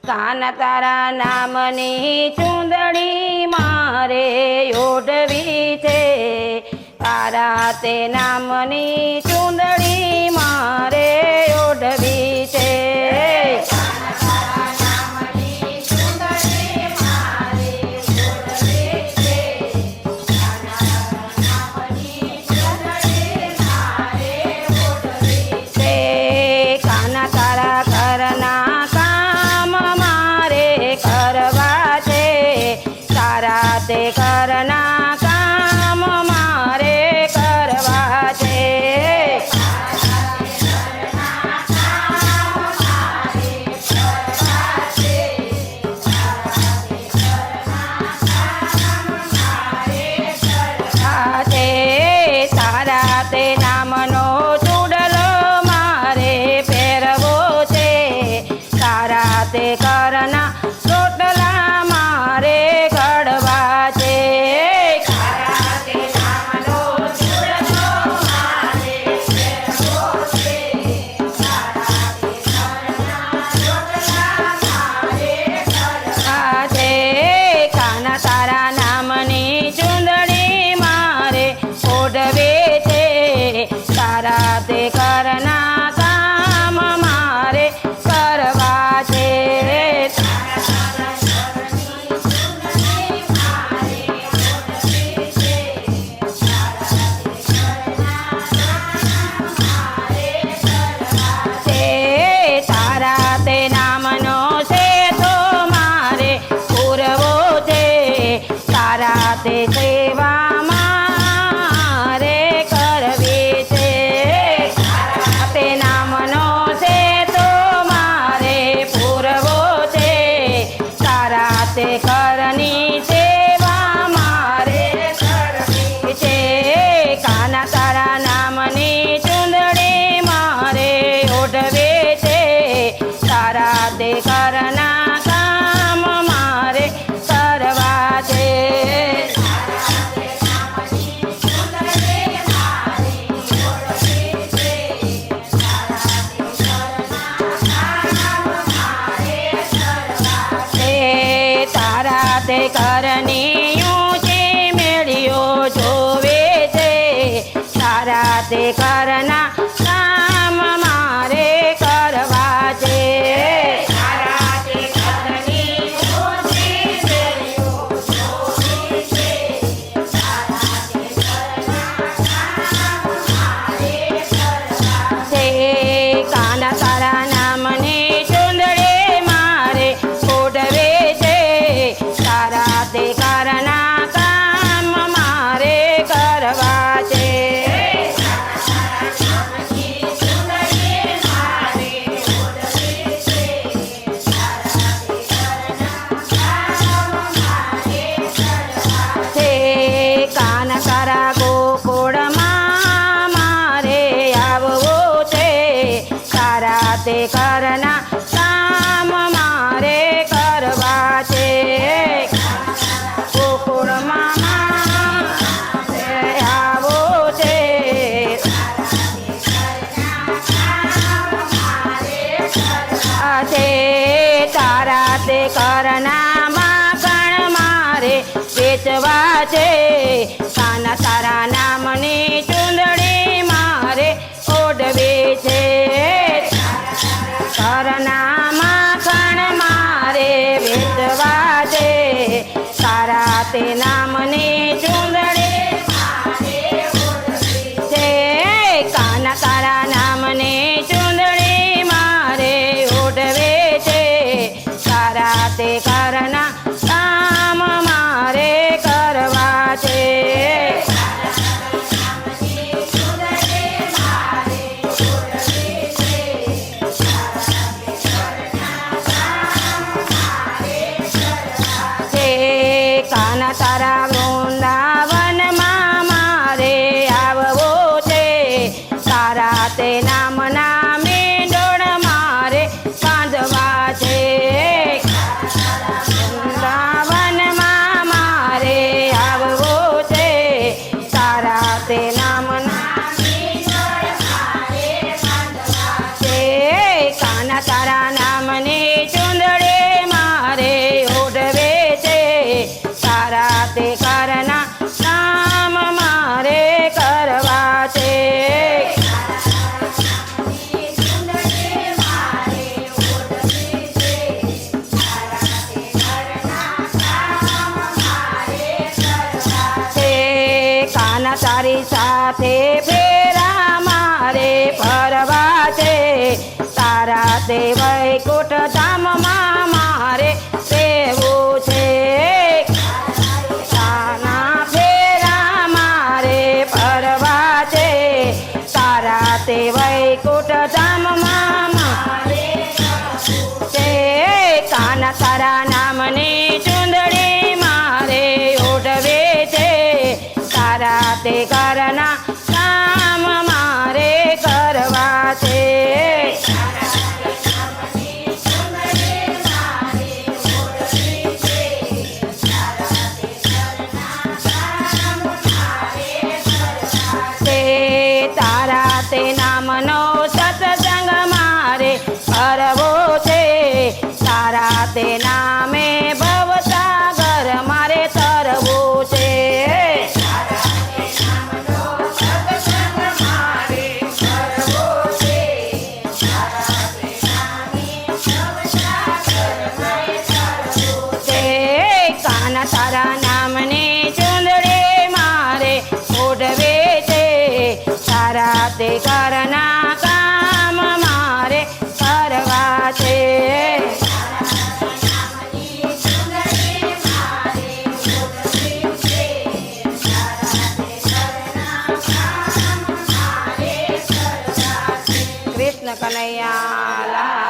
કાના તારા નામની ચૂંદડી મારે ઓઢવી છે, તારા તે નામની ચૂંદડી મારે ઓઢવી છે. કાના તારા ઘરના કામ મારે કરવા છે, તારા તે ઘરના કામ મારે કરવા છે. તારા તે નામનો ચૂડલો મારે પહેરવો છે, તારા તે ઘરના રોટલા મારે ઘડવા છે. તારા તે નામનો ચૂડલો મારે પહેરવો છે, તારા તે ઘરના રોટલા મારે ઘડવા છે. કાના તારા નામની ચૂંદડી મારે ઓઢવે છે, તારા તે ઘરના કામ મારે કરવા છે. તારા તે નામનો છે તો મારે પૂરવો છે, તારા તે સેવા મારે કરવી છે. તારા તે નામનો છે તો મારે પૂરવો છે, તારા તે ઘરની સેવા મારે કરવી છે. કાના તારા નામની ચૂંદડી મારે ઓઢવે છે, તારા તે ઘરના કામ મારે કરવા છે. તારા તે ઘરની ઊંચી મેળીઓ જોવે છે, તારા તે ઘરના કામ મારે કરવા છે. તારા તે ઘરની ઊંચી મેળીઓ જોવે છે, તારા તે ઘરના કામ મારે કરવા છે. કાના તારા નામની ચૂંદડી મારે ઓઢવે છે, તારા તે ઘરના કામ મારે કરવા છે. કાના તારા ગોકુળમાં મારે આવવો છે, તારા તે ઘરના કામ મારે કરવા છે. ગોકુળમાં મારે આવો છે, તારા તે ઘરના માખણ મારે વેચવા છે, કાના તારા નામની ચૂંદડી મારે ઓઢવી છે. ઘરના માખણ મારે વેચવા છે, તારા તે નામની ચૂંદડી મારે ઓઢવી છે. કાના તારા નામની ચૂંદડી મારે ઓઢવે છે, તારા તે ઘરના કામ મારે કરવા છે. કાના તારા વૃંદાવનમાં મારે આવવો છે, તારા તે નામના મેંડોળ મારે બાંધવા છે. વૃંદાવનમાં મારે આવવો છે, તારા તે નામના મેંડોળ મારે બાંધવા છે. કાના તારા નામની ચૂંદડી સાથે ફેરા મારે ફરવા છે તારા તે વૈકુંઠ ધામમાં મારે રહેવું છે તાના ફેરા મારે ફરવા છે તારા તે વૈકુંઠ ધામમાં મારે છે કાના તારા નામની ચૂંદડી મારે ઓઢવે છે તારા તે ઘરના કામ મારે કરવા છે તે તારા તે નામનો સત્સંગ મારે કરવો છે તારા તે નામે ભવસાગર મારે તરવું છે તે કાના તારા નામની ચૂંદડી મારે ઓઢવે છે તારા તે ઘરના કામ મારે કરવા છે કૃષ્ણ કનૈયા લાલ